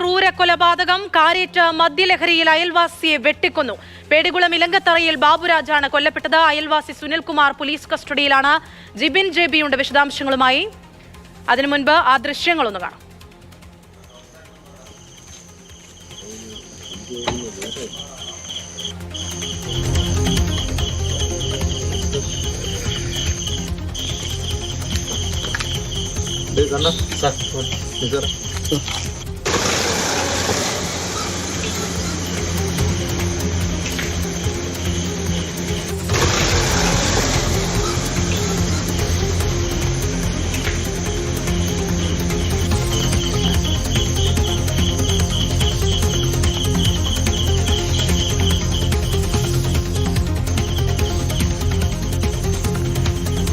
ക്രൂര കൊലപാതകം. കാരേറ്റ് മദ്യലഹരിയിൽ അയൽവാസിയെ വെട്ടിക്കൊന്നു. പേടികുളം ഇലങ്കത്തറയിൽ ബാബുരാജാണ് കൊല്ലപ്പെട്ടത്. അയൽവാസി സുനിൽകുമാർ പോലീസ് കസ്റ്റഡിയിലാണ്. ജിബിൻ ജെബിയുണ്ട് വിശദാംശങ്ങളുമായി. അതിനു മുൻപ് ആ ദൃശ്യങ്ങളൊന്ന് കാണാം.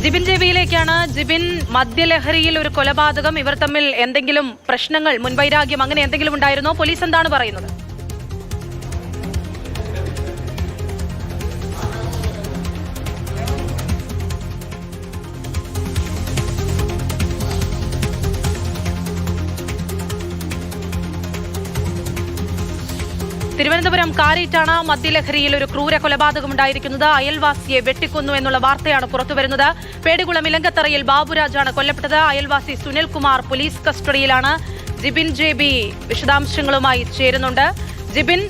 ജിബിൻ ജെബിയിലേക്കാണ്. ജിബിൻ, മദ്യലഹരിയിൽ ഒരു കൊലപാതകം, ഇവർ തമ്മിൽ എന്തെങ്കിലും പ്രശ്നങ്ങൾ, മുൻവൈരാഗ്യം അങ്ങനെ എന്തെങ്കിലും ഉണ്ടായിരുന്നോ? പോലീസ് എന്താണ് പറയുന്നത്? തിരുവനന്തപുരം കാരേറ്റാണ് മദ്യലഹരിയിൽ ഒരു ക്രൂര കൊലപാതകം ഉണ്ടായിരിക്കുന്നത്. അയൽവാസിയെ വെട്ടിക്കൊന്നു എന്നുള്ള വാർത്തയാണ് പുറത്തുവരുന്നത്. പേടികുളം ഇലങ്കത്തറയിൽ ബാബുരാജാണ് കൊല്ലപ്പെട്ടത്. അയൽവാസി സുനിൽകുമാർ പോലീസ് കസ്റ്റഡിയിലാണ്. ജിബിൻ ജെബി വിശദാംശങ്ങളുമായി ചേരുന്നുണ്ട്. ജിബിൻ,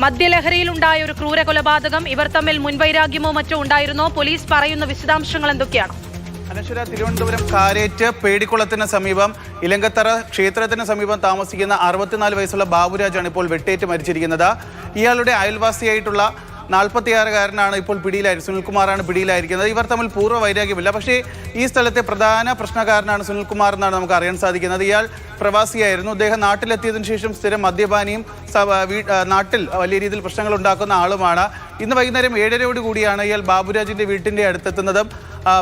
മദ്യലഹരിയിലുണ്ടായ ഒരു ക്രൂര കൊലപാതകം, ഇവർ തമ്മിൽ മുൻവൈരാഗ്യമോ മറ്റോ ഉണ്ടായിരുന്നോ? പോലീസ് പറയുന്ന വിശദാംശങ്ങൾ എന്തൊക്കെയാണ്? അനശ്വര, തിരുവനന്തപുരം കാരേറ്റ് പേടിക്കുളത്തിന് സമീപം ഇലങ്കത്തറ ക്ഷേത്രത്തിന് സമീപം താമസിക്കുന്ന 64 വയസ്സുള്ള ബാബുരാജാണ് ഇപ്പോൾ വെട്ടേറ്റ് മരിച്ചിരിക്കുന്നത്. ഇയാളുടെ അയൽവാസിയായിട്ടുള്ള 46-കാരനാണ് ഇപ്പോൾ പിടിയിലായിരിക്കുന്നത്. സുനിൽകുമാറാണ് പിടിയിലായിരിക്കുന്നത്. ഇവർ തമ്മിൽ പൂർവ്വ വൈരാഗ്യമില്ല. പക്ഷേ ഈ സ്ഥലത്തെ പ്രധാന പ്രശ്നക്കാരനാണ് സുനിൽകുമാർ എന്നാണ് നമുക്ക് അറിയാൻ സാധിക്കുന്നത്. ഇയാൾ പ്രവാസിയായിരുന്നു. അദ്ദേഹം നാട്ടിലെത്തിയതിനു ശേഷം സ്ഥിരം മദ്യപാനിയും നാട്ടിൽ വലിയ രീതിയിൽ പ്രശ്നങ്ങൾ ഉണ്ടാക്കുന്ന ആളുമാണ്. ഇന്ന് വൈകുന്നേരം 7:30 കൂടിയാണ് ഇയാൾ ബാബുരാജിന്റെ വീട്ടിന്റെ അടുത്തെത്തുന്നതും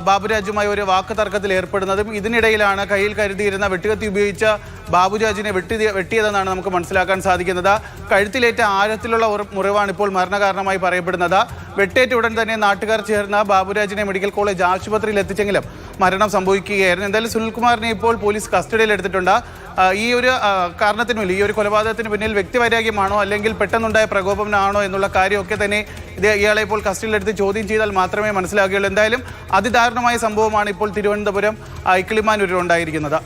ബാബുരാജുമായി ഒരു വാക്ക് തർക്കത്തിൽ ഏർപ്പെടുന്നതും. ഇതിനിടയിലാണ് കയ്യിൽ കരുതിയിരുന്ന വെട്ടുകത്തി ഉപയോഗിച്ച ബാബുരാജിനെ വെട്ടിയതെന്നാണ് നമുക്ക് മനസ്സിലാക്കാൻ സാധിക്കുന്നത്. കഴുത്തിലേറ്റ ആഴത്തിലുള്ള മുറിവാണ് ഇപ്പോൾ മരണകാരണമായി പറയപ്പെടുന്നത്. വെട്ടേറ്റ ഉടൻ തന്നെ നാട്ടുകാർ ചേർന്ന് ബാബുരാജിനെ മെഡിക്കൽ കോളേജ് ആശുപത്രിയിൽ എത്തിച്ചെങ്കിലും മരണം സംഭവിക്കുകയായിരുന്നു. എന്തായാലും സുനിൽകുമാറിനെ ഇപ്പോൾ പോലീസ് കസ്റ്റഡിയിൽ എടുത്തിട്ടുണ്ട്. ഈ ഒരു കാരണത്തിന് പിന്നിൽ, ഈ ഒരു കൊലപാതകത്തിന് പിന്നിൽ വ്യക്തിവൈരാഗ്യമാണോ അല്ലെങ്കിൽ പെട്ടെന്നുണ്ടായ പ്രകോപനമാണോ എന്നുള്ള കാര്യമൊക്കെ തന്നെ ഇയാളെ ഇപ്പോൾ കസ്റ്റഡിയിലെടുത്ത് ചോദ്യം ചെയ്താൽ മാത്രമേ മനസ്സിലാകുകയുള്ളൂ. എന്തായാലും അതിദാരുണമായ സംഭവമാണ് ഇപ്പോൾ തിരുവനന്തപുരം ഇക്കിളിമാനൂരിൽ ഉണ്ടായിരിക്കുന്നത്.